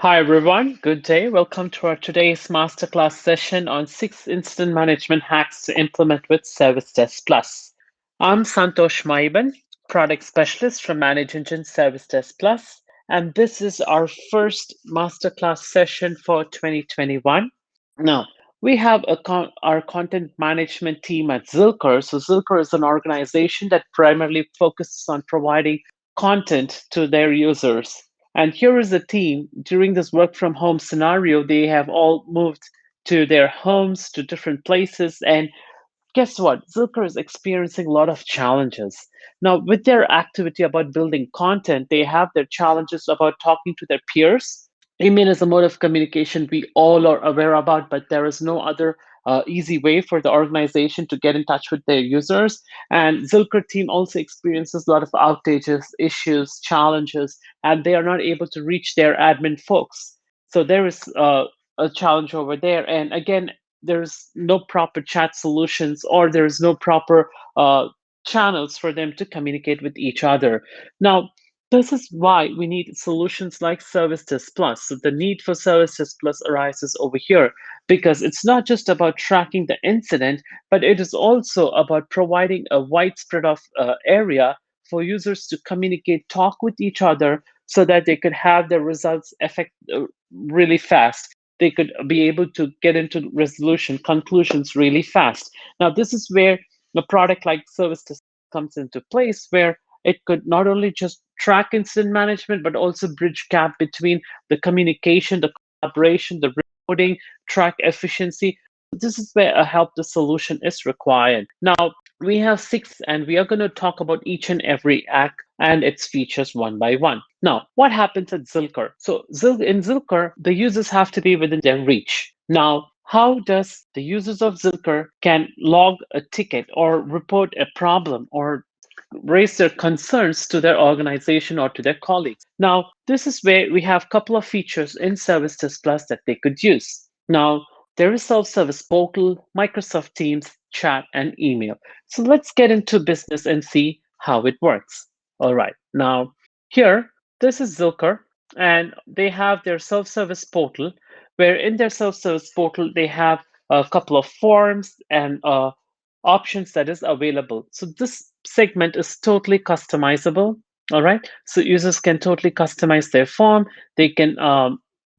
Hi everyone, good day. Welcome to our today's Masterclass session on 6 incident management hacks to implement with ServiceDesk Plus. I'm Santosh Maiban, product specialist from Manage Engine ServiceDesk Plus, and this is our first Masterclass session for 2021. Now, we have our content management team at Zilker. So Zilker is an organization that primarily focuses on providing content to their users. And here is the team. During this work from home scenario, they have all moved to their homes, to different places. And guess what? Zilker is experiencing a lot of challenges. Now, with their activity about building content, they have their challenges about talking to their peers. Email is a mode of communication we all are aware about, but there is no other easy way for the organization to get in touch with their users. And Zilker team also experiences a lot of outages, issues, challenges, and they are not able to reach their admin folks. So there is a challenge over there. And again, there's no proper chat solutions or there's no proper channels for them to communicate with each other. Now, this is why we need solutions like Service Desk Plus. So the need for Service Desk Plus arises over here because it's not just about tracking the incident, but it is also about providing a widespread of area for users to communicate, talk with each other, so that they could have their results really fast. They could be able to get into resolution conclusions really fast. Now, this is where a product like Service Desk comes into place, where it could not only just track incident management, but also bridge gap between the communication, the collaboration, the reporting, track efficiency. This is where a help the solution is required. Now, we have six, and we are going to talk about each and every act and its features one by one. Now, what happens at Zilker? So in Zilker, the users have to be within their reach. Now, how does the users of Zilker can log a ticket or report a problem or raise their concerns to their organization or to their colleagues? Now, this is where we have a couple of features in Service Desk Plus that they could use. Now, there is self-service portal, Microsoft Teams, chat, and email. So let's get into business and see how it works. All right. Now, here, this is Zilker, and they have their self-service portal, where in their self-service portal, they have a couple of forms and options that is available. So this segment is totally customizable. All right. So users can totally customize their form. They can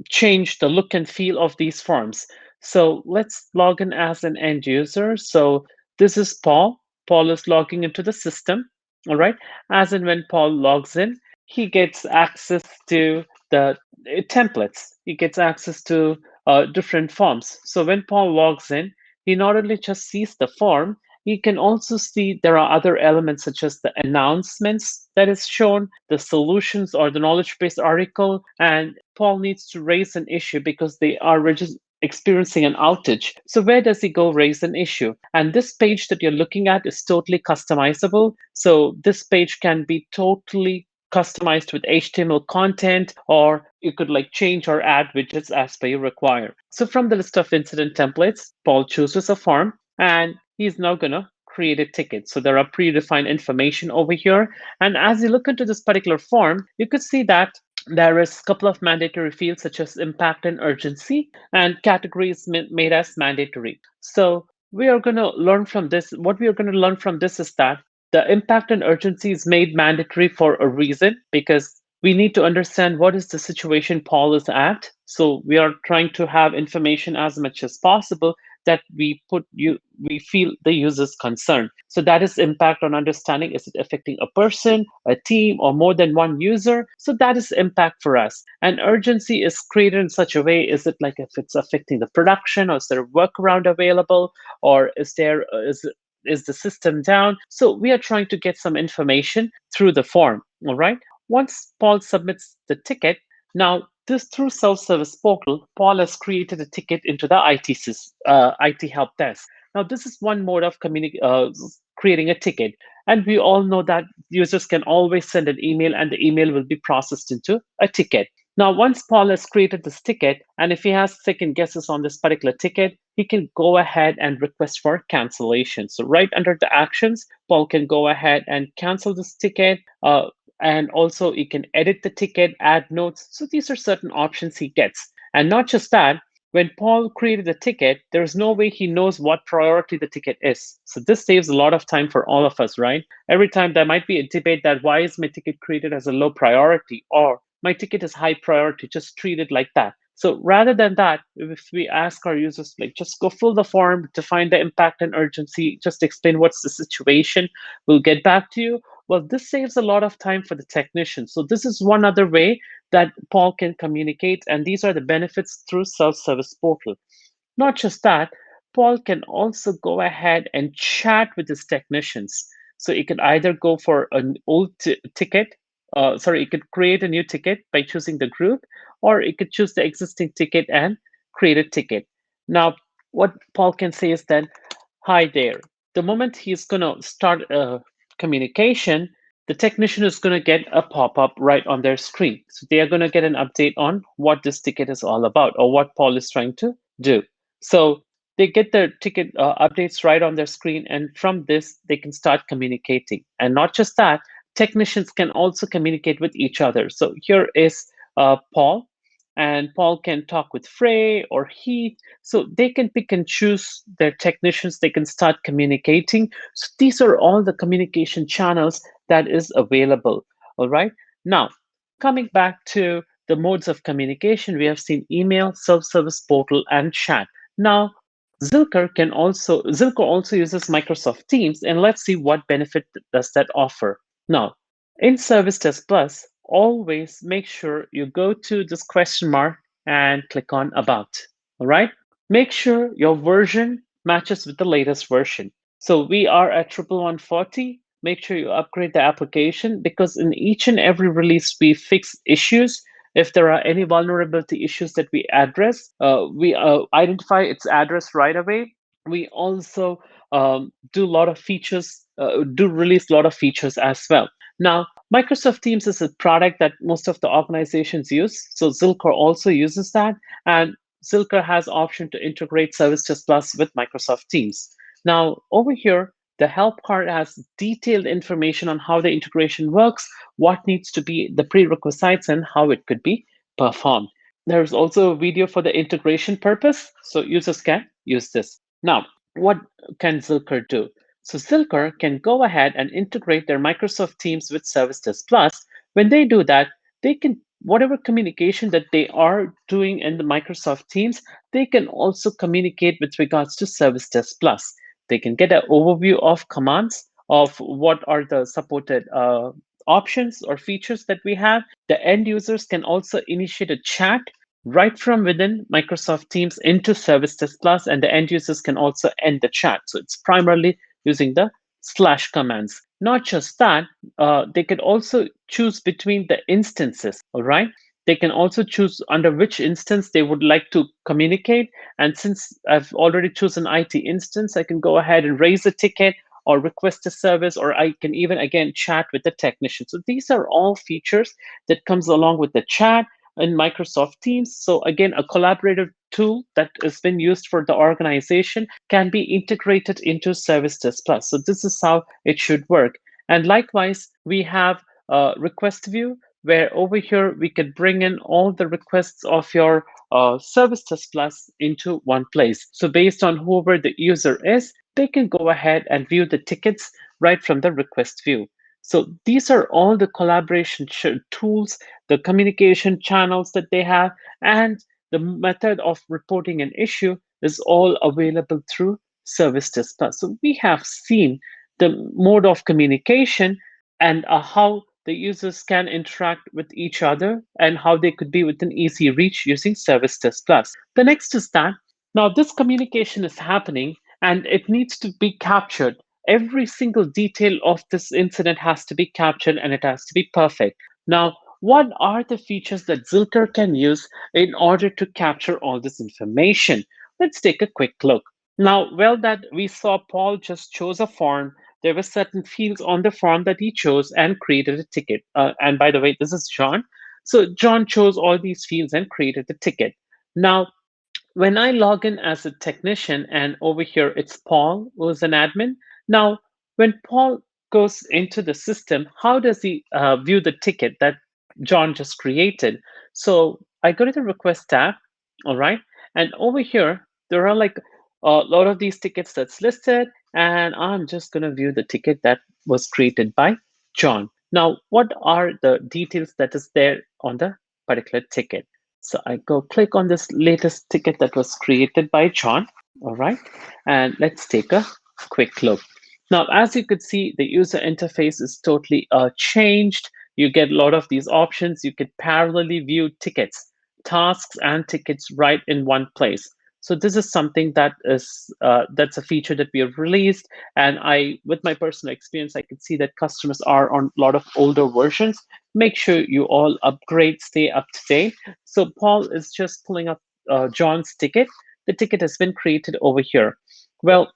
change the look and feel of these forms. So let's log in as an end user. So this is Paul. Paul is logging into the system. All right. As and when Paul logs in, he gets access to the templates. He gets access to different forms. So when Paul logs in, he not only just sees the form, you can also see there are other elements such as the announcements that is shown, the solutions or the knowledge base article, and Paul needs to raise an issue because they are experiencing an outage. So where does he go raise an issue? And this page that you're looking at is totally customizable. So this page can be totally customized with HTML content, or you could like change or add widgets as per you require. So from the list of incident templates, Paul chooses a form and he's now gonna create a ticket. So there are predefined information over here. And as you look into this particular form, you could see that there is a couple of mandatory fields such as impact and urgency, and categories made as mandatory. So we are going to learn from this. What we are going to learn from this is that the impact and urgency is made mandatory for a reason, because we need to understand what is the situation Paul is at. So we are trying to have information as much as possible that we feel the user's concern. So that is impact on understanding, is it affecting a person, a team, or more than one user? So that is impact for us. And urgency is created in such a way, is it like if it's affecting the production, or is there a workaround available, or is the system down? So we are trying to get some information through the form. All right. Once Paul submits the ticket, now this through self-service portal, Paul has created a ticket into the IT help desk. Now this is one mode of creating a ticket, and we all know that users can always send an email, and the email will be processed into a ticket. Now, once Paul has created this ticket, and if he has second guesses on this particular ticket, he can go ahead and request for cancellation. So right under the actions, Paul can go ahead and cancel this ticket. and also he can edit the ticket, add notes. So these are certain options he gets. And not just that, when Paul created the ticket, there's no way he knows what priority the ticket is. So this saves a lot of time for all of us, right? Every time there might be a debate that why is my ticket created as a low priority, or my ticket is high priority, just treat it like that. So rather than that, if we ask our users, like, just go fill the form, define the impact and urgency, just explain what's the situation, we'll get back to you. Well, this saves a lot of time for the technician. So this is one other way that Paul can communicate, and these are the benefits through self-service portal. Not just that, Paul can also go ahead and chat with his technicians. So he could either go for an old ticket, he could create a new ticket by choosing the group, or he could choose the existing ticket and create a ticket. Now, what Paul can say is then, hi there. The moment he's going to start a communication, the technician is going to get a pop up right on their screen. So they are going to get an update on what this ticket is all about or what Paul is trying to do. So they get their ticket updates right on their screen, and from this, they can start communicating. And not just that, technicians can also communicate with each other. So here is Paul, and Paul can talk with Frey or Heath. So they can pick and choose their technicians, they can start communicating. So these are all the communication channels that is available. All right. Now, coming back to the modes of communication, we have seen email, self-service portal, and chat. Now, Zilker also uses Microsoft Teams, and let's see what benefit does that offer. Now, in ServiceDesk Plus, always make sure you go to this question mark and click on About. All right. Make sure your version matches with the latest version. So we are at 11140. Make sure you upgrade the application, because in each and every release, we fix issues. If there are any vulnerability issues that we address, we identify its address right away. We also do a lot of features, do release a lot of features as well. Now, Microsoft Teams is a product that most of the organizations use. So Zilker also uses that. And Zilker has option to integrate ServiceDesk Plus with Microsoft Teams. Now, over here, the help card has detailed information on how the integration works, what needs to be the prerequisites, and how it could be performed. There's also a video for the integration purpose, so users can use this. Now, what can Zilker do? So Zilker can go ahead and integrate their Microsoft Teams with Service Desk Plus. When they do that, they can, whatever communication that they are doing in the Microsoft Teams, they can also communicate with regards to Service Desk Plus. They can get an overview of commands of what are the supported options or features that we have. The end users can also initiate a chat right from within Microsoft Teams into Service Desk Plus, and the end users can also end the chat. So it's primarily using the slash commands. Not just that, they could also choose between the instances, all right? They can also choose under which instance they would like to communicate. And since I've already chosen IT instance, I can go ahead and raise a ticket or request a service, or I can even again chat with the technician. So these are all features that comes along with the chat in Microsoft Teams. So again, a collaborative tool that has been used for the organization can be integrated into Service Desk Plus. So this is how it should work. And likewise, we have a request view, where over here we could bring in all the requests of your Service Desk Plus into one place. So based on whoever the user is, they can go ahead and view the tickets right from the request view. So these are all the collaboration tools, the communication channels that they have, and the method of reporting an issue is all available through Service Desk Plus. So we have seen the mode of communication and how the users can interact with each other and how they could be within easy reach using Service Desk Plus. The next is that now this communication is happening and it needs to be captured. Every single detail of this incident has to be captured and it has to be perfect. Now, what are the features that Zilker can use in order to capture all this information? Let's take a quick look. Now, well, that we saw Paul just chose a form. There were certain fields on the form that he chose and created a ticket. And by the way, this is John. So John chose all these fields and created the ticket. Now, when I log in as a technician, and over here it's Paul who's an admin. Now, when Paul goes into the system, how does he view the ticket that John just created? So I go to the request tab, all right, and over here there are like a lot of these tickets that's listed, and I'm just going to view the ticket that was created by John. Now, what are the details that is there on the particular ticket? So I go click on this latest ticket that was created by John, all right, and let's take a quick look. Now, as you could see, the user interface is totally changed. You get a lot of these options. You could parallelly view tickets, tasks, and tickets right in one place. So this is something that is that's a feature that we have released, and with my personal experience, I could see that customers are on a lot of older versions. Make sure you all upgrade, stay up to date. So Paul is just pulling up John's ticket. The ticket has been created over here. Well,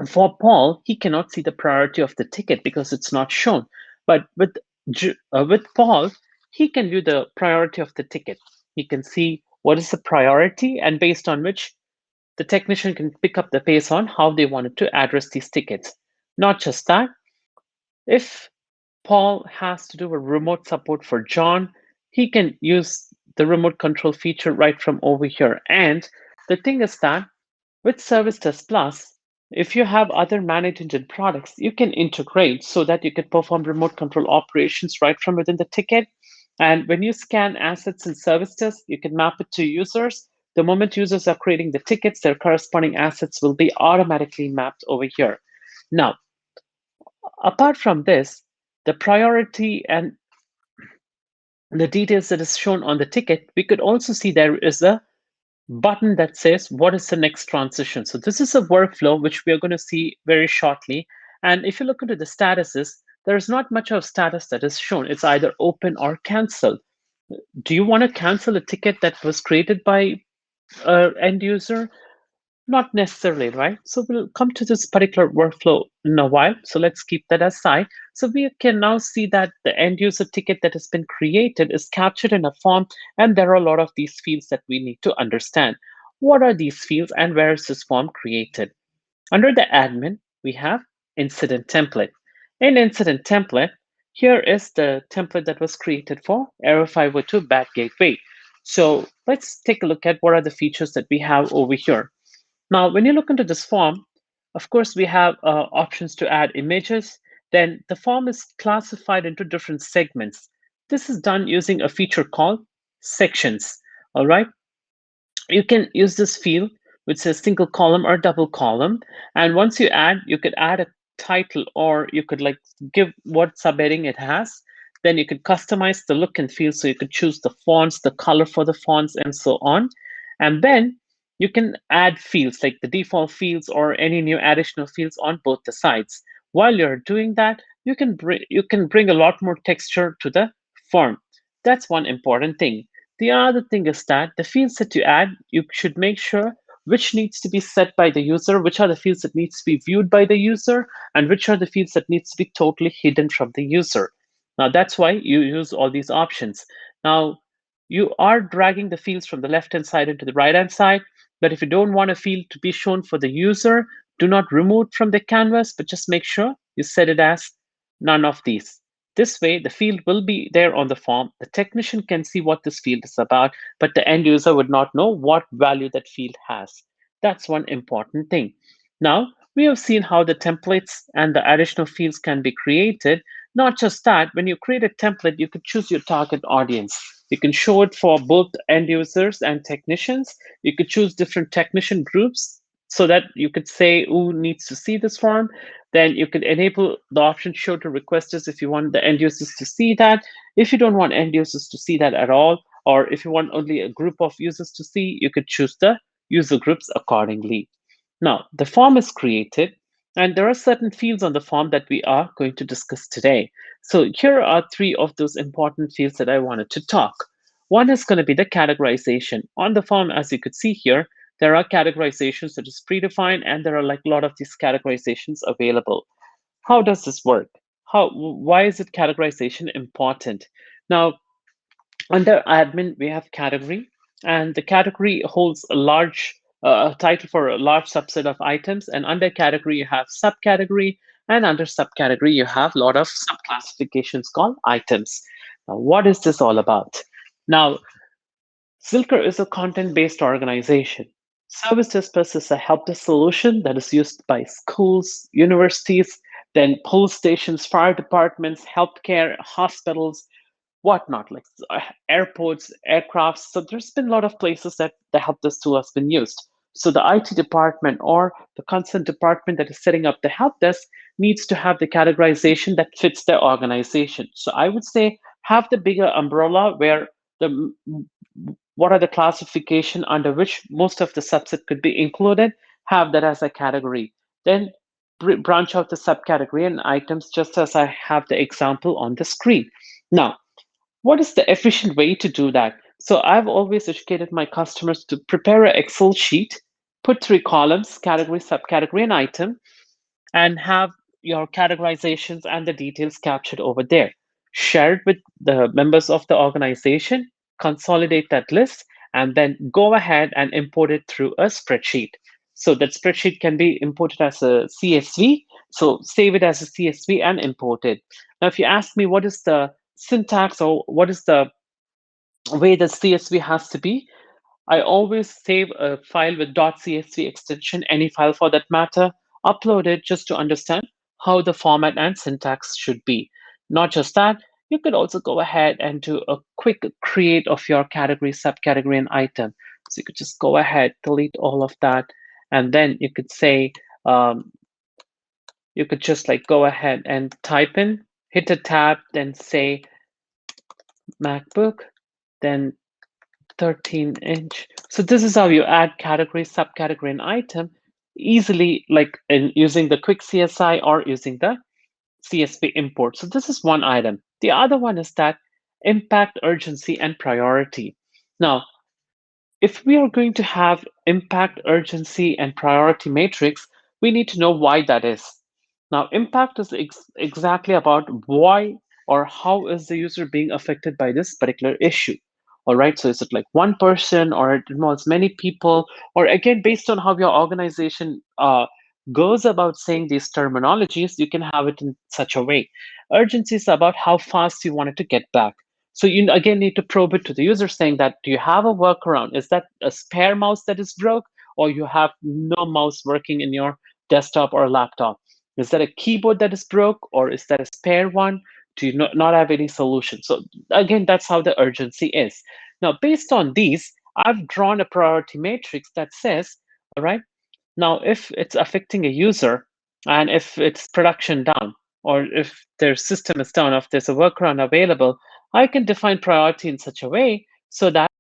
for Paul, he cannot see the priority of the ticket because it's not shown. But with Paul, he can view the priority of the ticket. He can see what is the priority, and based on which the technician can pick up the pace on how they wanted to address these tickets. Not just that, if Paul has to do a remote support for John, he can use the remote control feature right from over here. And the thing is that with ServiceDesk Plus, if you have other managed engine products, you can integrate so that you can perform remote control operations right from within the ticket. And when you scan assets in ServiceDesk, you can map it to users. The moment users are creating the tickets, their corresponding assets will be automatically mapped over here. Now, apart from this, the priority and the details that is shown on the ticket, we could also see there is a button that says what is the next transition. So this is a workflow which we are going to see very shortly. And if you look into the statuses, there is not much of status that is shown. It's either open or cancel. Do you want to cancel a ticket that was created by an end user? Not necessarily, right? So we'll come to this particular workflow in a while. So let's keep that aside. So we can now see that the end user ticket that has been created is captured in a form, and there are a lot of these fields that we need to understand. What are these fields and where is this form created? Under the admin, we have incident template. In incident template, here is the template that was created for error 502 bad gateway. So let's take a look at what are the features that we have over here. Now, when you look into this form, of course, we have options to add images. Then the form is classified into different segments. This is done using a feature called sections. All right. You can use this field, which says single column or double column. And once you could add a title, or you could like give what subheading it has. Then you could customize the look and feel. So you could choose the fonts, the color for the fonts, and so on. And then you can add fields like the default fields or any new additional fields on both the sides. While you're doing that, you can bring a lot more texture to the form. That's one important thing. The other thing is that the fields that you add, you should make sure which needs to be set by the user, which are the fields that needs to be viewed by the user, and which are the fields that needs to be totally hidden from the user. Now that's why you use all these options. Now you are dragging the fields from the left-hand side into the right-hand side, but if you don't want a field to be shown for the user, do not remove it from the canvas, but just make sure you set it as none of these. This way, the field will be there on the form. The technician can see what this field is about, but the end user would not know what value that field has. That's one important thing. Now, we have seen how the templates and the additional fields can be created. Not just that, when you create a template, you could choose your target audience. You can show it for both end users and technicians. You could choose different technician groups so that you could say who needs to see this form. Then you could enable the option show to requesters if you want the end users to see that. If you don't want end users to see that at all, or if you want only a group of users to see, you could choose the user groups accordingly. Now, the form is created, and there are certain fields on the form that we are going to discuss today. So here are three of those important fields that I wanted to talk. One is going to be the categorization. On the form, as you could see here, there are categorizations that is predefined, and there are like a lot of these categorizations available. How does this work? Why is it categorization important? Now, under admin, we have category, and the category holds a large title for a large subset of items. And under category, you have subcategory, And under subcategory, you have a lot of subclassifications called items. Now, what is this all about? Now, Zilker is a content-based organization. ServiceDesk Plus is a help desk solution that is used by schools, universities, then police stations, fire departments, healthcare, hospitals, whatnot, like airports, aircrafts. So there's been a lot of places that the help desk tool has been used. So the IT department or the concerned department that is setting up the help desk needs to have the categorization that fits their organization. So I would say have the bigger umbrella where the what are the classification under which most of the subset could be included, have that as a category. Then branch out the subcategory and items just as I have the example on the screen. Now, what is the efficient way to do that? So I've always educated my customers to prepare an Excel sheet, put three columns, category, subcategory, and item, and have your categorizations and the details captured over there. Share it with the members of the organization, consolidate that list, and then go ahead and import it through a spreadsheet. So that spreadsheet can be imported as a CSV. So save it as a CSV and import it. Now, if you ask me what is the syntax or what is the way the CSV has to be, I always save a file with .csv extension, any file for that matter, upload it just to understand how the format and syntax should be. Not just that, you could also go ahead and do a quick create of your category, subcategory, and item. So you could just go ahead, delete all of that, and then you could say, you could just like go ahead and type in, hit a tab, then say MacBook, then 13-inch. So this is how you add category, subcategory, and item easily, like in using the quick CSI or using the CSV import. So this is one item. The other one is that impact, urgency, and priority. Now, if we are going to have impact, urgency, and priority matrix, we need to know why that is. Now, impact is exactly about why or how is the user being affected by this particular issue. All right, so is it like one person or it involves many people? Or again, based on how your organization goes about saying these terminologies, you can have it in such a way. Urgency is about how fast you want it to get back. So you again need to probe it to the user saying that, do you have a workaround? Is that a spare mouse that is broke, or you have no mouse working in your desktop or laptop? Is that a keyboard that is broke, or is that a spare one? Do you not have any solution? So again, that's how the urgency is. Now, based on these, I've drawn a priority matrix that says, all right, now if it's affecting a user and if it's production down, or if their system is down, if there's a workaround available, I can define priority in such a way so that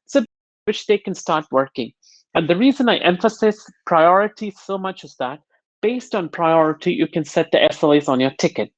so which they can start working. And the reason I emphasize priority so much is that based on priority, you can set the SLAs on your ticket.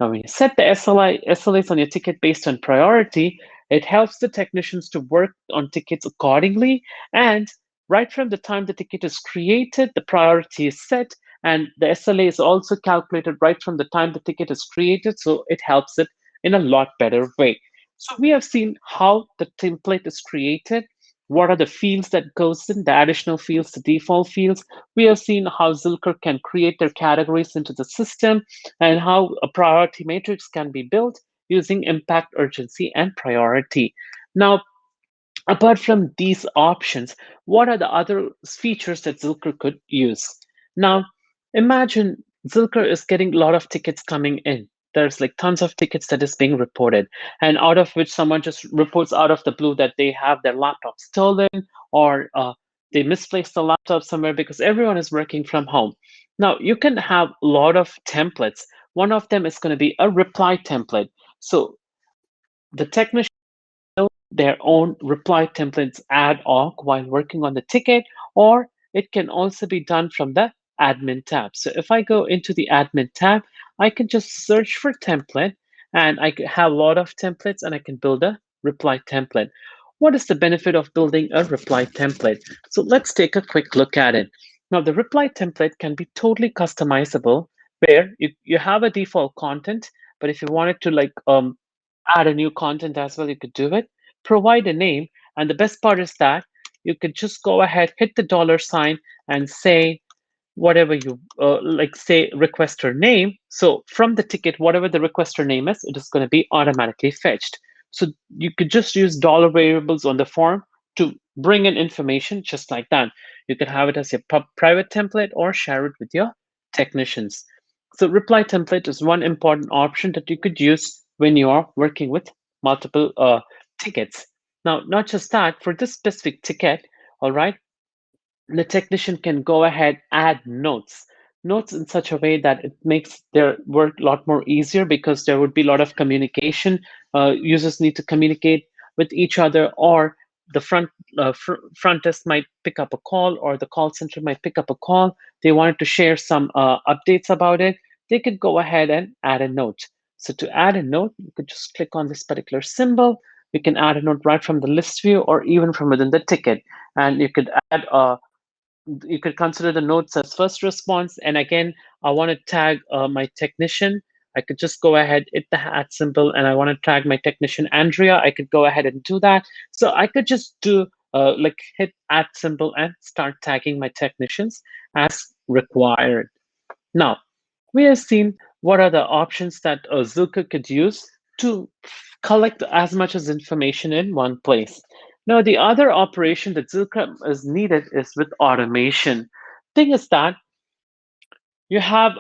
Now, when you set the SLAs on your ticket based on priority, it helps the technicians to work on tickets accordingly. And right from the time the ticket is created, the priority is set, and the SLA is also calculated right from the time the ticket is created. So it helps it in a lot better way. So we have seen how the template is created, what are the fields that goes in, the additional fields, the default fields. We have seen how Zilker can create their categories into the system and how a priority matrix can be built using impact, urgency, and priority. Now, apart from these options, what are the other features that Zilker could use? Now, imagine Zilker is getting a lot of tickets coming in. There's like tons of tickets that is being reported, and out of which someone just reports out of the blue that they have their laptop stolen, or they misplaced the laptop somewhere because everyone is working from home. Now, you can have a lot of templates. One of them is going to be a reply template. So the technician their own reply templates ad hoc while working on the ticket, or it can also be done from the admin tab. So if I go into the admin tab, I can just search for template and I have a lot of templates and I can build a reply template. What is the benefit of building a reply template? So let's take a quick look at it. Now, the reply template can be totally customizable where you have a default content, but if you wanted to like add a new content as well, you could do it. Provide a name, and the best part is that you could just go ahead, hit the dollar sign, and say whatever you like, say requester name. So from the ticket, whatever the requester name is, it is going to be automatically fetched. So you could just use dollar variables on the form to bring in information just like that. You could have it as a private template or share it with your technicians. So reply template is one important option that you could use when you are working with multiple tickets. Now, not just that, for this specific ticket, all right, the technician can go ahead, add notes in such a way that it makes their work a lot more easier, because there would be a lot of communication. Users need to communicate with each other, or the front desk might pick up a call, or the call center might pick up a call. They wanted to share some updates about it. They could go ahead and add a note. So to add a note, you could just click on this particular symbol. You can add a note right from the list view or even from within the ticket, and you could add a you could consider the notes as first response. And again, I want to tag my technician. I could just go ahead, hit the hat symbol, and I want to tag my technician, Andrea. I could go ahead and do that. So I could just do like hit at symbol and start tagging my technicians as required. Now, we have seen what are the options that Zilker could use to collect as much as information in one place. Now, the other operation that Zilker is needed is with automation. Thing is that you have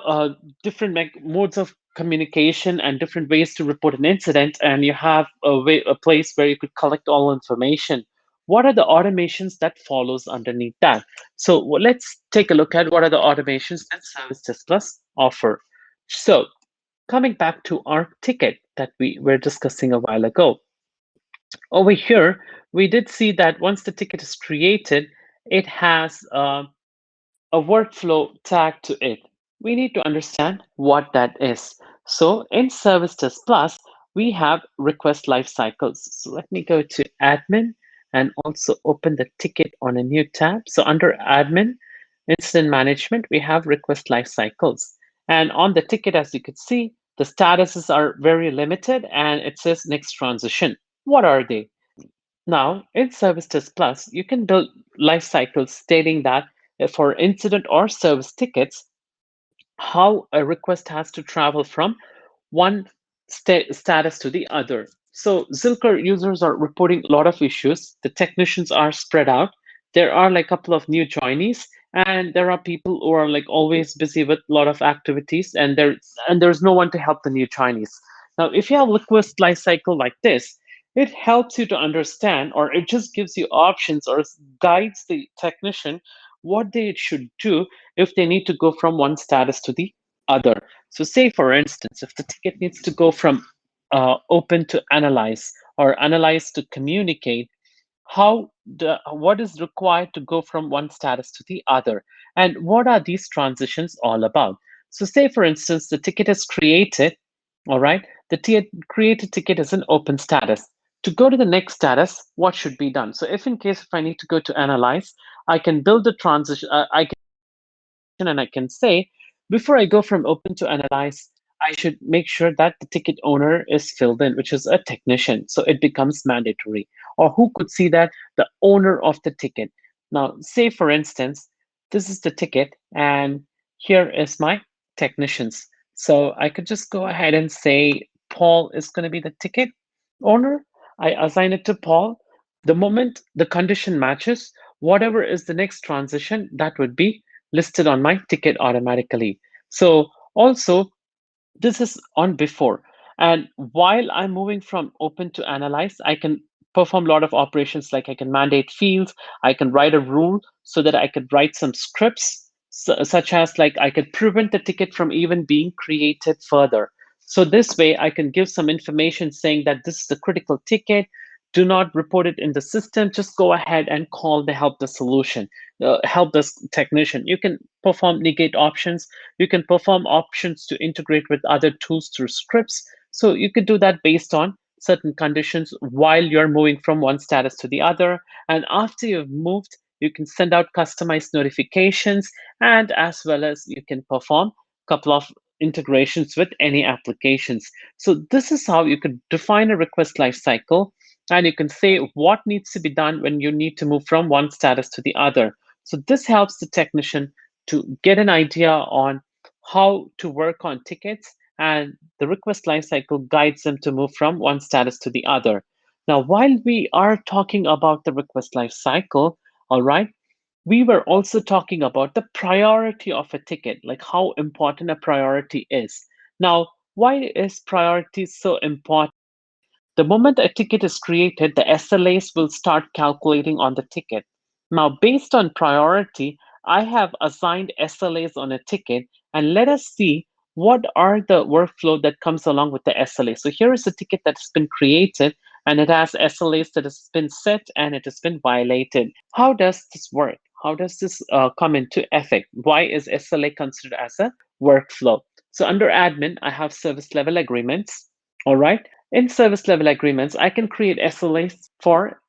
different modes of communication and different ways to report an incident, and you have a place where you could collect all information. What are the automations that follows underneath that? So let's take a look at what are the automations that ServiceDesk Plus offer. So coming back to our ticket that we were discussing a while ago, over here we did see that once the ticket is created, it has a workflow tag to it. We need to understand what that is. So in Service Desk Plus, we have request lifecycles. So let me go to admin and also open the ticket on a new tab. So under admin, incident management, we have request lifecycles. And on the ticket, as you could see, the statuses are very limited and it says next transition. What are they? Now, in ServiceDesk Plus, you can build life cycles stating that for incident or service tickets, how a request has to travel from one status to the other. So Zilker users are reporting a lot of issues. The technicians are spread out. There are like a couple of new joinees, and there are people who are like always busy with a lot of activities, and there's no one to help the new joinees. Now, if you have a request lifecycle like this, it helps you to understand, or it just gives you options or guides the technician what they should do if they need to go from one status to the other. So say, for instance, if the ticket needs to go from open to analyze or analyze to communicate, what is required to go from one status to the other, and what are these transitions all about? So say, for instance, the ticket is created, all right, the created ticket is an open status. To go to the next status, what should be done? So if in case if I need to go to analyze, I can build the transition, and I can say, before I go from open to analyze, I should make sure that the ticket owner is filled in, which is a technician. So it becomes mandatory. Or who could see that? The owner of the ticket. Now, say for instance, this is the ticket and here is my technicians. So I could just go ahead and say Paul is going to be the ticket owner. I assign it to Paul. The moment the condition matches, whatever is the next transition, that would be listed on my ticket automatically. So also, this is on before. And while I'm moving from open to analyze, I can perform a lot of operations, like I can mandate fields, I can write a rule so that I could write some scripts, such as like I could prevent the ticket from even being created further. So this way I can give some information saying that this is a critical ticket. Do not report it in the system. Just go ahead and call the help desk solution, help desk technician. You can perform negate options. You can perform options to integrate with other tools through scripts. So you could do that based on certain conditions while you're moving from one status to the other. And after you've moved, you can send out customized notifications, and as well as you can perform a couple of integrations with any applications. So this is how you could define a request lifecycle, and you can say what needs to be done when you need to move from one status to the other. So this helps the technician to get an idea on how to work on tickets, and the request lifecycle guides them to move from one status to the other. Now, while we are talking about the request lifecycle, all right, we were also talking about the priority of a ticket, like how important a priority is. Now, why is priority so important? The moment a ticket is created, the SLAs will start calculating on the ticket. Now, based on priority, I have assigned SLAs on a ticket, and let us see what are the workflow that comes along with the SLA. So here is a ticket that has been created, and it has SLAs that has been set and it has been violated. How does this work? How does this come into effect? Why is SLA considered as a workflow? So under admin, I have service level agreements. All right. In service level agreements, I can create SLAs for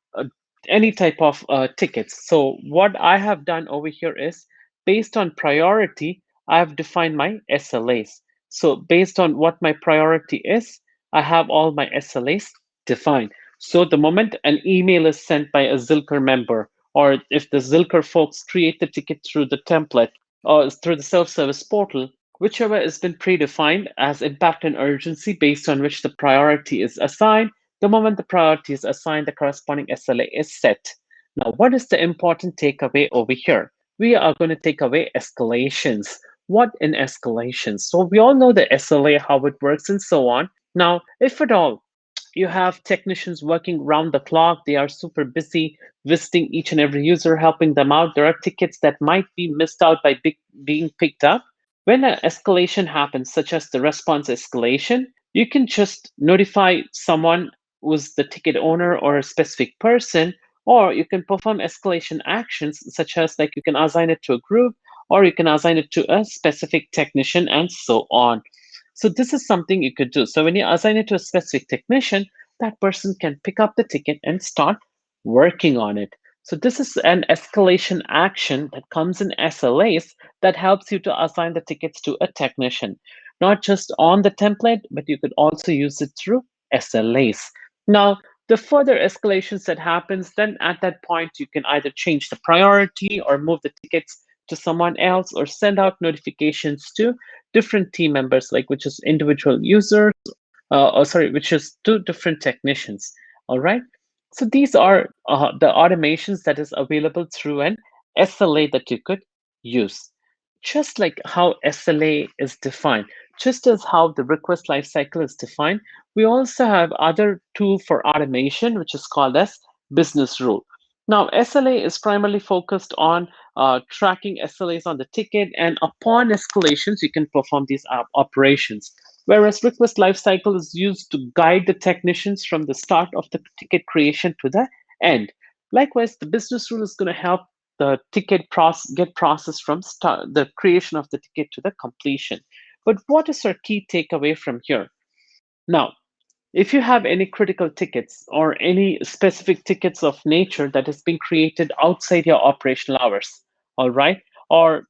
any type of tickets. So what I have done over here is based on priority, I have defined my SLAs. So based on what my priority is, I have all my SLAs defined. So the moment an email is sent by a Zilker member, or if the Zilker folks create the ticket through the template or through the self-service portal, whichever has been predefined as impact and urgency based on which the priority is assigned, the moment the priority is assigned, the corresponding SLA is set. Now, what is the important takeaway over here? We are going to take away escalations. What in escalations? So we all know the SLA, how it works, and so on. Now, if at all you have technicians working round the clock, they are super busy visiting each and every user, helping them out. There are tickets that might be missed out by being picked up. When an escalation happens, such as the response escalation, you can just notify someone who's the ticket owner or a specific person, or you can perform escalation actions, such as like you can assign it to a group, or you can assign it to a specific technician, and so on. So this is something you could do. So when you assign it to a specific technician, that person can pick up the ticket and start working on it. So this is an escalation action that comes in SLAs that helps you to assign the tickets to a technician, not just on the template, but you could also use it through SLAs. Now, the further escalations that happens, then at that point, you can either change the priority or move the tickets to someone else or send out notifications to different team members, like which is individual users, or sorry, which is to different technicians. All right. So these are the automations that is available through an SLA that you could use. Just like how SLA is defined, just as how the request lifecycle is defined, we also have other tool for automation, which is called as business rule. Now, SLA is primarily focused on tracking SLAs on the ticket, and upon escalations, you can perform these operations. Whereas request lifecycle is used to guide the technicians from the start of the ticket creation to the end. Likewise, the business rule is going to help the ticket get processed from the creation of the ticket to the completion. But what is our key takeaway from here? Now, if you have any critical tickets or any specific tickets of nature that is being created outside your operational hours, all right, or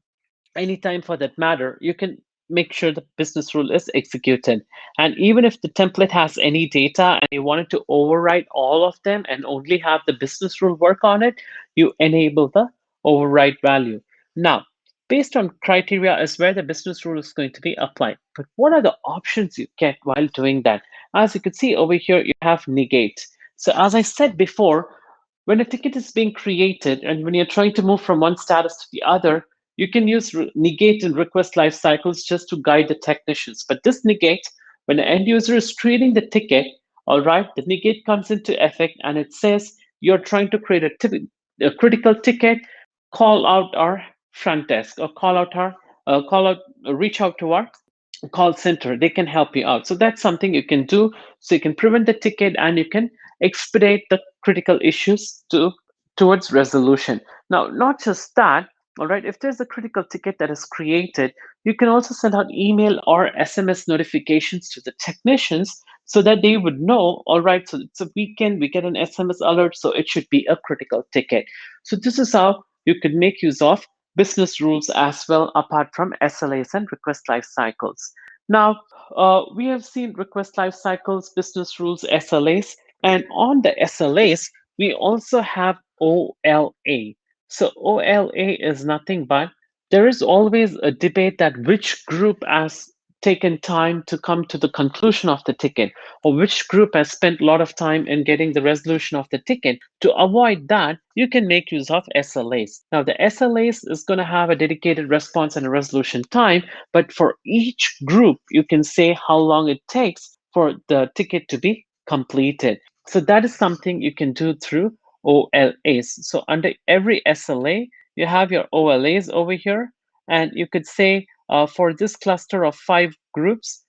anytime for that matter, you can make sure the business rule is executed. And even if the template has any data and you wanted to override all of them and only have the business rule work on it, you enable the override value. Now, based on criteria is where the business rule is going to be applied. But what are the options you get while doing that? As you can see over here, you have negate. So as I said before, when a ticket is being created and when you're trying to move from one status to the other, you can use negate and request life cycles just to guide the technicians. But this negate, when the end user is creating the ticket, all right, the negate comes into effect and it says you're trying to create a critical ticket, call out our front desk or reach out to our call center. They can help you out. So that's something you can do. So you can prevent the ticket and you can expedite the critical issues towards resolution. Now, not just that, all right, if there's a critical ticket that is created, you can also send out email or SMS notifications to the technicians so that they would know, all right, so it's a weekend, we get an SMS alert, so it should be a critical ticket. So this is how you could make use of business rules as well, apart from SLAs and request life cycles. Now, we have seen request life cycles, business rules, SLAs, and on the SLAs, we also have OLA. So OLA is nothing but there is always a debate that which group has taken time to come to the conclusion of the ticket, or which group has spent a lot of time in getting the resolution of the ticket. To avoid that, you can make use of SLAs. Now, the SLAs is going to have a dedicated response and a resolution time, but for each group, you can say how long it takes for the ticket to be completed. So that is something you can do through OLAs. So under every SLA, you have your OLAs over here, and you could say for this cluster of 5 groups,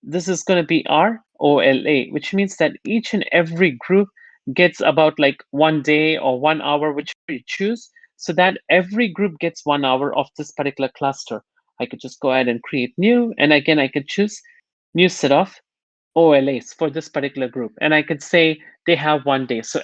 this is going to be our OLA, which means that each and every group gets about like 1 day or 1 hour, whichever you choose, so that every group gets 1 hour of this particular cluster. I could just go ahead and create new, and again, I could choose new set of OLAs for this particular group, and I could say they have 1 day. So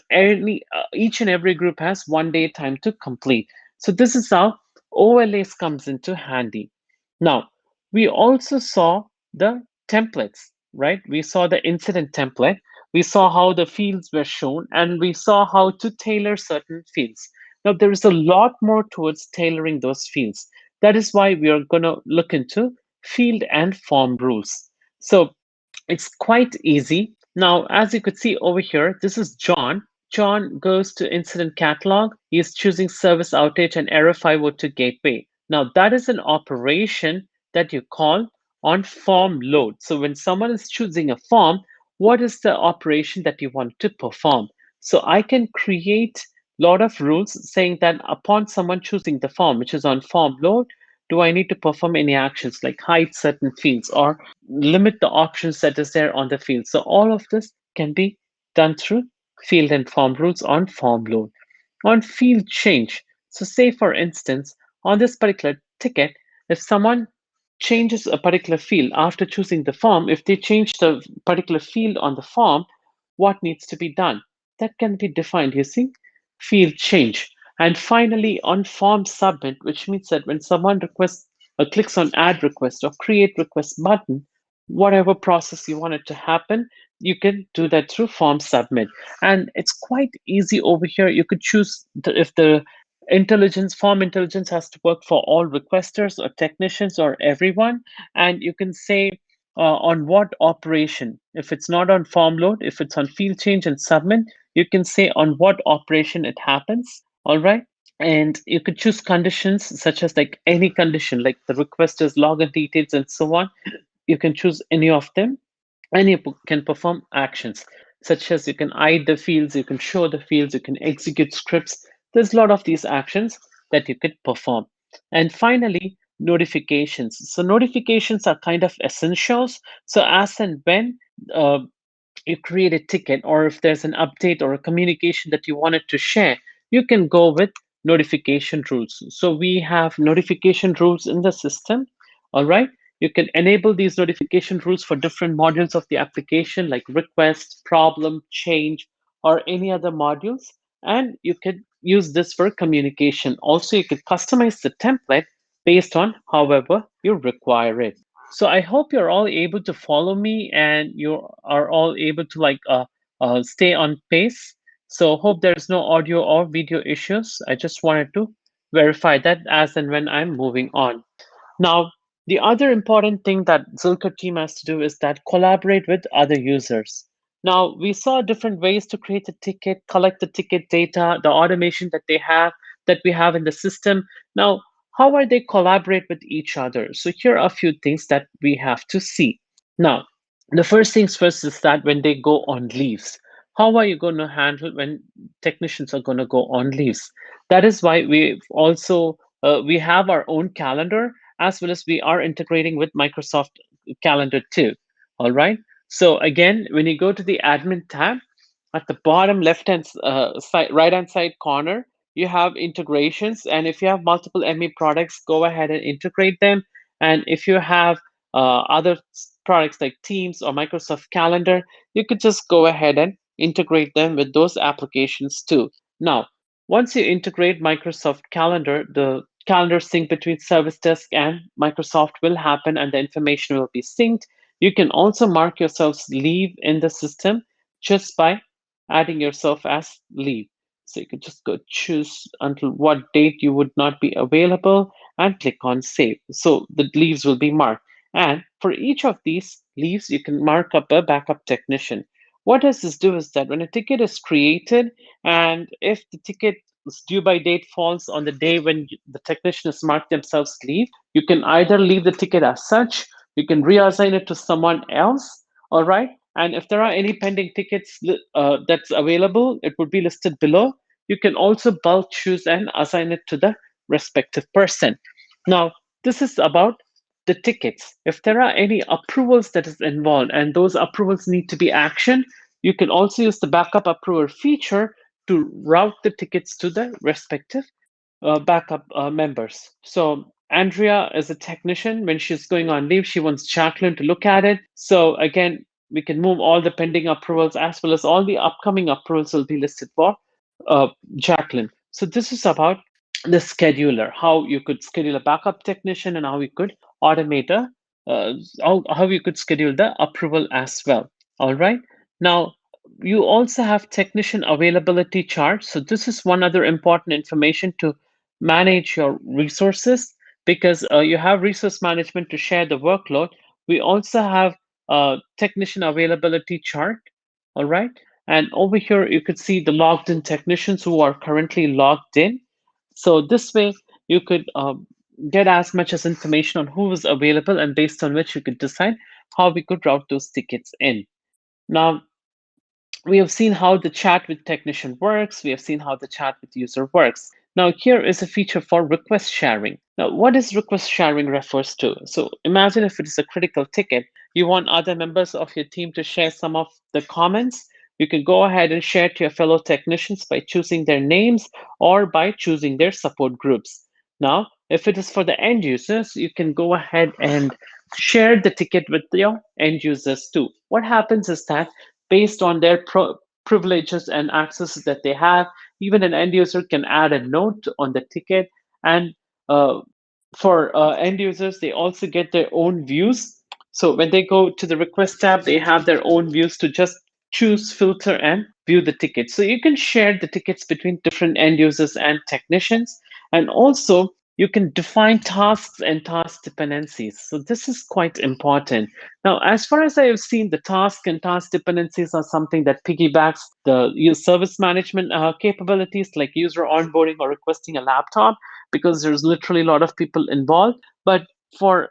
each and every group has 1 day time to complete. So this is how OLAs comes into handy. Now, we also saw the templates, right? We saw the incident template. We saw how the fields were shown, and we saw how to tailor certain fields. Now, there is a lot more towards tailoring those fields. That is why we are going to look into field and form rules. So it's quite easy. Now, as you could see over here, this is John. John goes to incident catalog. He's choosing service outage and error 502 gateway. Now, that is an operation that you call on form load. So when someone is choosing a form, what is the operation that you want to perform? So I can create a lot of rules saying that upon someone choosing the form, which is on form load, do I need to perform any actions like hide certain fields or limit the options that is there on the field? So all of this can be done through field and form rules on form load. On field change, so say for instance, on this particular ticket, if someone changes a particular field after choosing the form, if they change the particular field on the form, what needs to be done? That can be defined using field change. And finally, on form submit, which means that when someone requests or clicks on add request or create request button, whatever process you want it to happen, you can do that through form submit. And it's quite easy over here. You could choose if the form intelligence has to work for all requesters or technicians or everyone. And you can say on what operation. If it's not on form load, if it's on field change and submit, you can say on what operation it happens. All right. And you could choose conditions such as like any condition, like the requester's login details and so on. You can choose any of them, and you can perform actions such as you can hide the fields, you can show the fields, you can execute scripts. There's a lot of these actions that you could perform. And finally, notifications. So notifications are kind of essentials. So as and when uh, you create a ticket, or if there's an update or a communication that you wanted to share, you can go with notification rules. So we have notification rules in the system. All right. You can enable these notification rules for different modules of the application, like request, problem, change, or any other modules. And you could use this for communication. Also, you could customize the template based on however you require it. So I hope you're all able to follow me and you are all able to stay on pace. So hope there's no audio or video issues. I just wanted to verify that as and when I'm moving on. Now, the other important thing that Zulker team has to do is that collaborate with other users. Now, we saw different ways to create a ticket, collect the ticket data, the automation that we have in the system. Now, how are they collaborate with each other? So here are a few things that we have to see. Now, the first things first is that when they go on leaves, how are you going to handle when technicians are going to go on leaves? That is why we have our own calendar, as well as we are integrating with Microsoft Calendar too. All right. So again, when you go to the admin tab, at the bottom left hand side, right hand side corner, you have integrations. And if you have multiple ME products, go ahead and integrate them. And if you have other products like Teams or Microsoft Calendar, you could just go ahead and integrate them with those applications too. Now, once you integrate Microsoft Calendar, the calendar sync between ServiceDesk and Microsoft will happen and the information will be synced. You can also mark yourselves leave in the system just by adding yourself as leave. So you could just go choose until what date you would not be available, and click on save. So the leaves will be marked. And for each of these leaves, you can mark up a backup technician. What does this do is that when a ticket is created, and if the ticket's due by date falls on the day when the technician has marked themselves leave, you can either leave the ticket as such, you can reassign it to someone else, all right? And if there are any pending tickets that's available, it would be listed below. You can also bulk choose and assign it to the respective person. Now, this is about the tickets. If there are any approvals that is involved and those approvals need to be actioned, you can also use the backup approver feature to route the tickets to the respective backup members. So Andrea is a technician. When she's going on leave, she wants Jacqueline to look at it. So again, we can move all the pending approvals as well as all the upcoming approvals will be listed for uh, Jacqueline. So this is about the scheduler, how you could schedule a backup technician and how you could automate how you could schedule the approval as well. All right. Now, you also have technician availability charts. So this is one other important information to manage your resources because you have resource management to share the workload. We also have a technician availability chart. All right. And over here, you could see the logged in technicians who are currently logged in. So this way, you could get as much as information on who is available, and based on which you could decide how we could route those tickets in. Now, we have seen how the chat with technician works. We have seen how the chat with user works. Now, here is a feature for request sharing. Now, what is request sharing refers to? So imagine if it is a critical ticket, you want other members of your team to share some of the comments. You can go ahead and share to your fellow technicians by choosing their names or by choosing their support groups. Now, if it is for the end users, you can go ahead and share the ticket with your end users too. What happens is that based on their privileges and access that they have, even an end user can add a note on the ticket. And uh, for end users, they also get their own views. So when they go to the request tab, they have their own views to just choose, filter, and view the tickets. So you can share the tickets between different end users and technicians. And also, you can define tasks and task dependencies. So this is quite important. Now, as far as I have seen, the task and task dependencies are something that piggybacks the service management capabilities like user onboarding or requesting a laptop because there's literally a lot of people involved. But for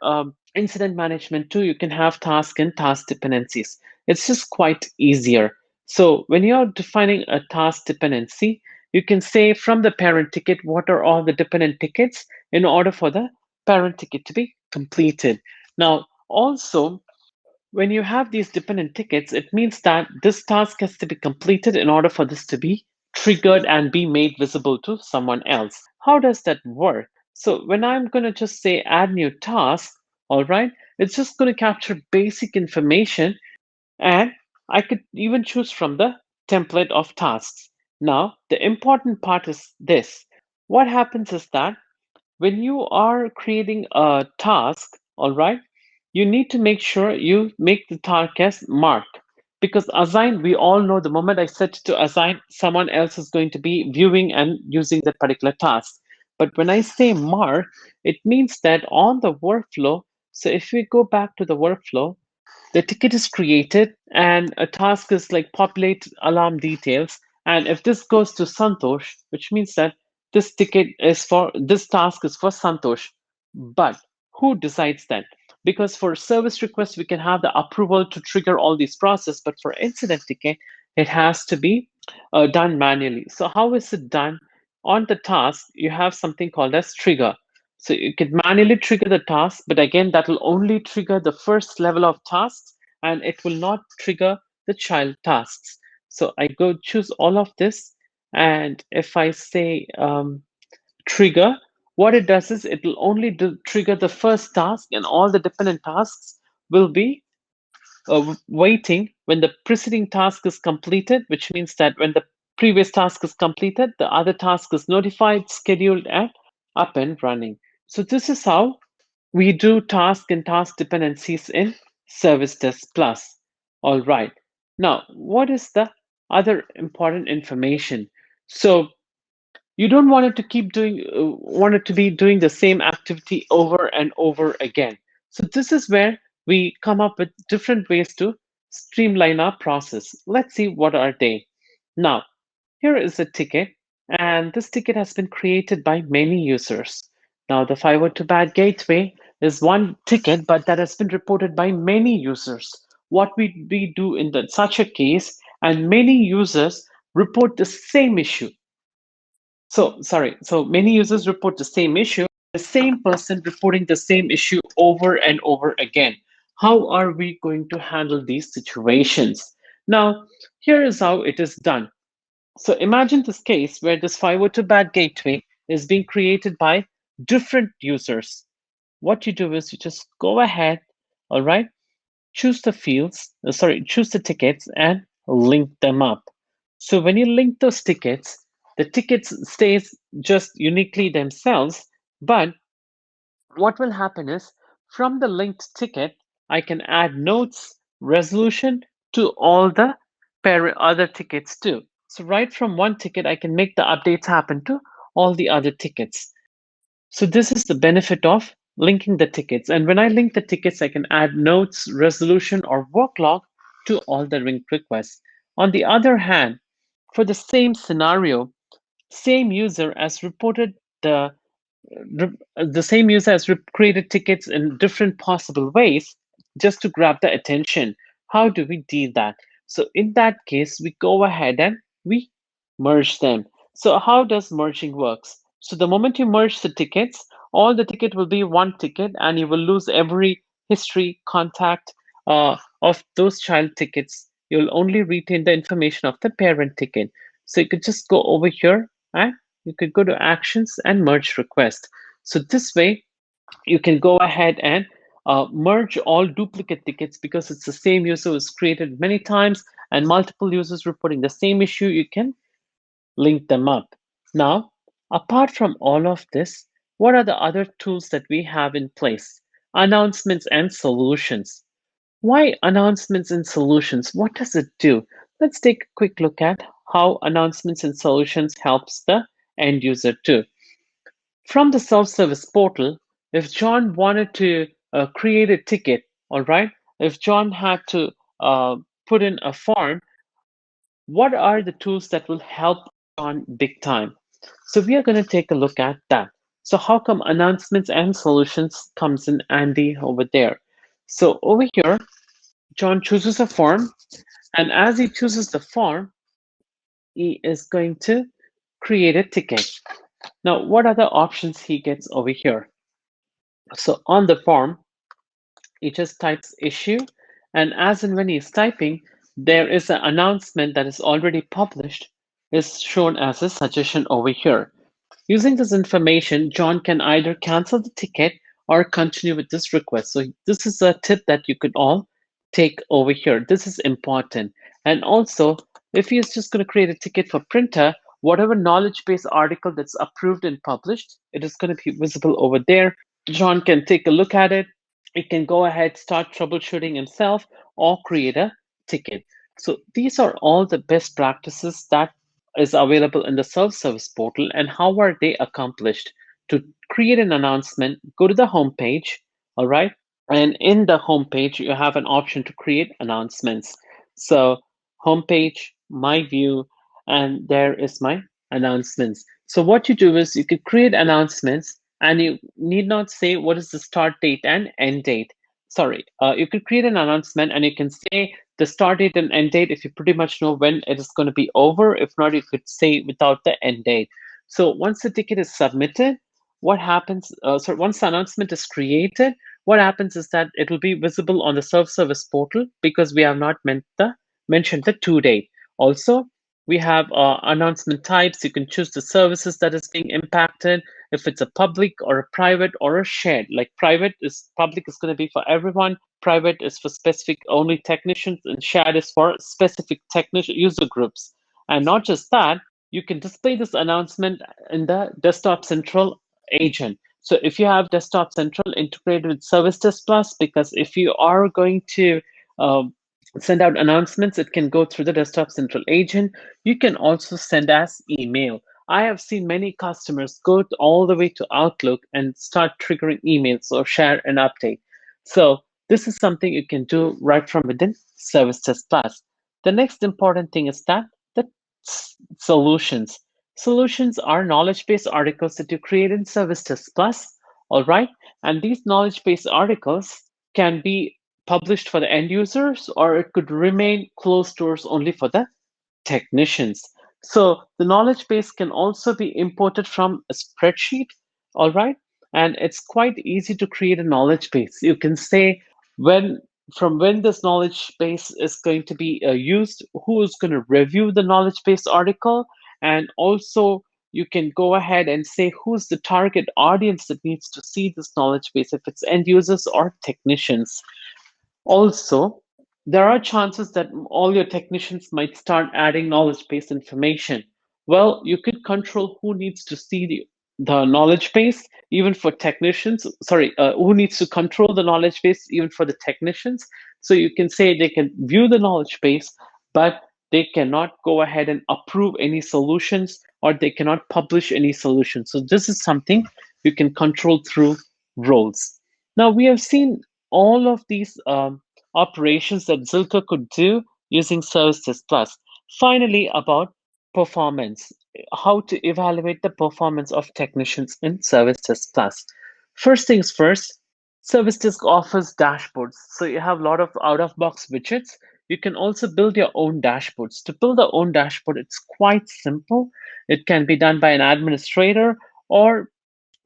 incident management too, you can have task and task dependencies. It's just quite easier. So when you're defining a task dependency, you can say from the parent ticket, what are all the dependent tickets in order for the parent ticket to be completed. Now, also, when you have these dependent tickets, it means that this task has to be completed in order for this to be triggered and be made visible to someone else. How does that work? So when I'm going to just say add new task, all right, it's just going to capture basic information and I could even choose from the template of tasks. Now, the important part is this. What happens is that when you are creating a task, all right, you need to make sure you make the task as mark because assign, we all know the moment I set to assign, someone else is going to be viewing and using that particular task. But when I say mark, it means that on the workflow, so if we go back to the workflow, the ticket is created and a task is like populate alarm details. And if this goes to Santosh, which means that this task is for Santosh. But who decides that? Because for service requests, we can have the approval to trigger all these process, but for incident ticket, it has to be done manually. So how is it done? On the task, you have something called as trigger. So you can manually trigger the task, but again, that will only trigger the first level of tasks and it will not trigger the child tasks. So I go choose all of this. And if I say trigger, what it does is it will only trigger the first task and all the dependent tasks will be waiting when the preceding task is completed, which means that when the previous task is completed, the other task is notified, scheduled, and up and running. So this is how we do task and task dependencies in ServiceDesk Plus. All right. Now, what is the other important information? So You don't want it to keep doing, want it to be doing the same activity over and over again. So this is where we come up with different ways to streamline our process. Let's see what are they. Now, here is a ticket, and this ticket has been created by many users. Now, the 502 bad gateway is one ticket, but that has been reported by many users. What we do in such a case, and many users report the same issue. So many users report the same issue, the same person reporting the same issue over and over again. How are we going to handle these situations? Now, here is how it is done. So imagine this case where this 502 bad gateway is being created by different users. What you do is you just go ahead, all right, choose the fields, choose the tickets and link them up. So when you link those tickets, the tickets stays just uniquely themselves, but what will happen is from the linked ticket, I can add notes, resolution to all the other tickets too. So right from one ticket, I can make the updates happen to all the other tickets. So this is the benefit of linking the tickets. And when I link the tickets, I can add notes, resolution, or work log to all the linked requests. On the other hand, for the same scenario, same user has reported the same user has created tickets in different possible ways just to grab the attention. How do we deal that? So in that case, we go ahead and we merge them. So how does merging works? So the moment you merge the tickets, all the ticket will be one ticket and you will lose every history contact of those child tickets. You'll only retain the information of the parent ticket. So you could just go over here and you could go to actions and merge request. So this way, you can go ahead and merge all duplicate tickets because it's the same user who's created many times and multiple users reporting the same issue. You can link them up. Now, apart from all of this, what are the other tools that we have in place? Announcements and solutions. Why announcements and solutions? What does it do? Let's take a quick look at how announcements and solutions helps the end user too. From the self-service portal, if John wanted to create a ticket, all right, if John had to put in a form, what are the tools that will help John big time? So we are going to take a look at that. So how come announcements and solutions comes in handy over there? So over here, John chooses a form, and as he chooses the form, he is going to create a ticket. Now, what are the options he gets over here? So on the form, he just types issue, and as and when he's typing, there is an announcement that is already published, is shown as a suggestion over here. Using this information, John can either cancel the ticket or continue with this request. So this is a tip that you could all take over here. This is important. And also, if he is just going to create a ticket for printer, whatever knowledge base article that's approved and published, it is going to be visible over there. John can take a look at it. He can go ahead, start troubleshooting himself, or create a ticket. So these are all the best practices that is available in the self-service portal. And how are they accomplished? To create an announcement, go to the home page, all right? And in the home page, you have an option to create announcements. So home page, my view, and there is my announcements. So what you do is you could create announcements and you need not say what is the start date and end date. Sorry, you could create an announcement and you can say the start date and end date if you pretty much know when it is going to be over. If not, you could say without the end date. So once the ticket is submitted, what happens? Once the announcement is created, what happens is that it will be visible on the self-service portal because we have not mentioned the to date. Also, we have announcement types. You can choose the services that is being impacted, if it's a public or a private or a shared. Like public is going to be for everyone, private is for specific only technicians, and shared is for specific technician user groups. And not just that, you can display this announcement in the Desktop Central agent. So if you have Desktop Central integrated with ServiceDesk Plus, because if you are going to send out announcements, it can go through the Desktop Central agent. You can also send as email. I have seen many customers go all the way to Outlook and start triggering emails or share an update. So this is something you can do right from within ServiceDesk Plus. The next important thing is that the solutions. Solutions are knowledge base articles that you create in ServiceDesk Plus, all right? And these knowledge base articles can be published for the end users, or it could remain closed doors only for the technicians. So the knowledge base can also be imported from a spreadsheet, all right? And it's quite easy to create a knowledge base. You can say when from when this knowledge base is going to be used, who is going to review the knowledge base article, and also you can go ahead and say who's the target audience that needs to see this knowledge base, if it's end users or technicians. Also, there are chances that all your technicians might start adding knowledge base information. Well, you could control who needs to see the knowledge base, even for technicians. Sorry, who needs to control the knowledge base, even for the technicians. So you can say they can view the knowledge base, but they cannot go ahead and approve any solutions, or they cannot publish any solutions. So this is something you can control through roles. Now, we have seen all of these operations that Zilker could do using ServiceDesk Plus. Finally, about performance, how to evaluate the performance of technicians in ServiceDesk Plus. First things first, ServiceDesk offers dashboards. So you have a lot of out-of-box widgets. You can also build your own dashboards. To build your own dashboard, it's quite simple. It can be done by an administrator or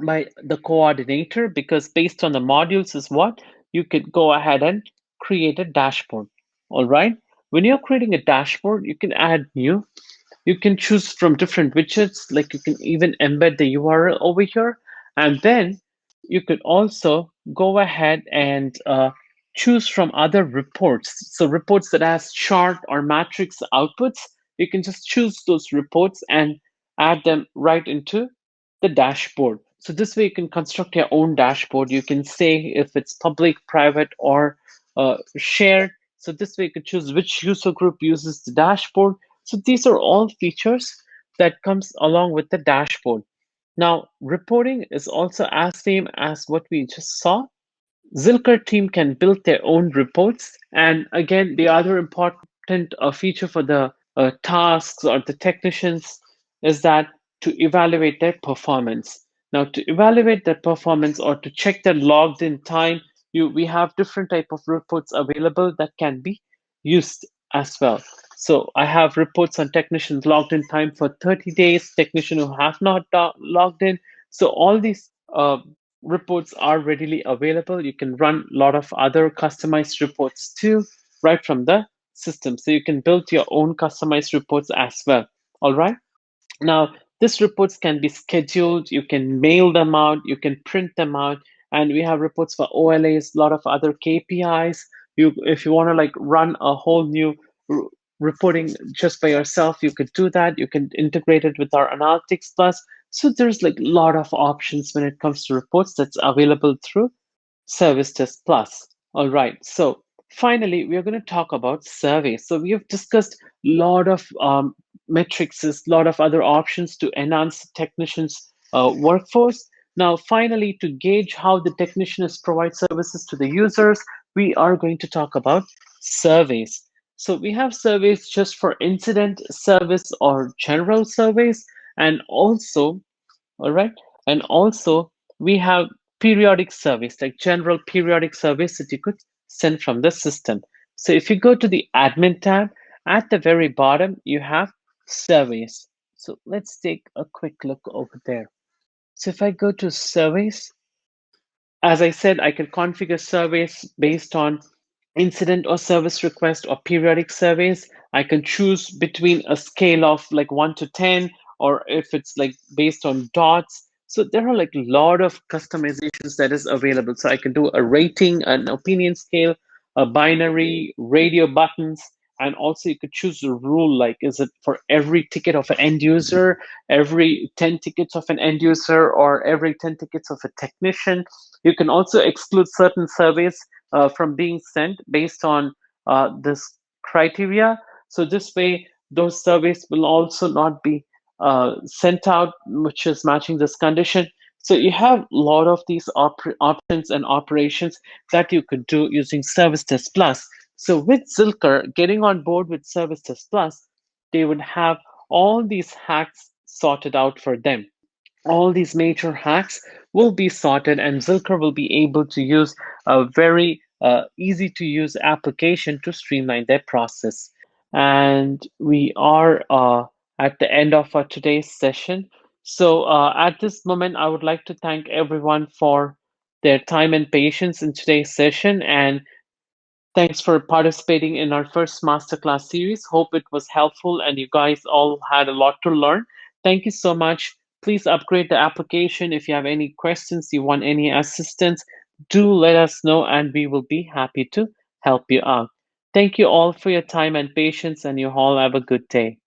by the coordinator, because based on the modules is what you could go ahead and create a dashboard. All right. When you're creating a dashboard, you can add new. You can choose from different widgets, like you can even embed the URL over here. And then you could also go ahead and choose from other reports. So reports that has chart or matrix outputs, you can just choose those reports and add them right into the dashboard. So this way you can construct your own dashboard. You can say if it's public, private, or shared. So this way you could choose which user group uses the dashboard. So these are all features that comes along with the dashboard. Now, reporting is also as same as what we just saw. Zilker team can build their own reports. And again, the other important feature for the tasks or the technicians is that to evaluate their performance. Now, to evaluate their performance or to check their logged in time, we have different type of reports available that can be used as well. So I have reports on technicians logged in time for 30 days, technician who have not logged in. So all these reports are readily available. You can run a lot of other customized reports too, right from the system. So you can build your own customized reports as well. All right. Now, these reports can be scheduled, you can mail them out, you can print them out, and we have reports for OLAs, a lot of other KPIs. If you want to like run a whole new reporting just by yourself, you could do that. You can integrate it with our Analytics Plus. So there's like a lot of options when it comes to reports that's available through ServiceDesk Plus. All right. So finally, we are going to talk about surveys. So we have discussed a lot of metrics, a lot of other options to enhance the technicians' workforce. Now, finally, to gauge how the technicians provide services to the users, we are going to talk about surveys. So we have surveys just for incident, service, or general surveys, and also, all right, and also we have periodic surveys, like general periodic surveys that you could send from the system. So if you go to the admin tab, at the very bottom, you have surveys. So let's take a quick look over there. So if I go to surveys, as I said, I can configure surveys based on incident or service request or periodic surveys. I can choose between a scale of like 1 to 10, or if it's like based on dots. So there are like a lot of customizations that is available. So I can do a rating, an opinion scale, a binary, radio buttons, and also you could choose a rule, like is it for every ticket of an end user, every 10 tickets of an end user, or every 10 tickets of a technician. You can also exclude certain surveys from being sent based on this criteria. So this way, those surveys will also not be sent out, which is matching this condition. So you have a lot of these options and operations that you could do using ServiceDesk Plus. So with Zilker getting on board with ServiceDesk Plus, they would have all these hacks sorted out for them. All these major hacks will be sorted, and Zilker will be able to use a very easy to use application to streamline their process. And we are at the end of our today's session. So at this moment, I would like to thank everyone for their time and patience in today's session. And thanks for participating in our first masterclass series. Hope it was helpful and you guys all had a lot to learn. Thank you so much. Please upgrade the application. If you have any questions, you want any assistance, do let us know and we will be happy to help you out. Thank you all for your time and patience, and you all have a good day.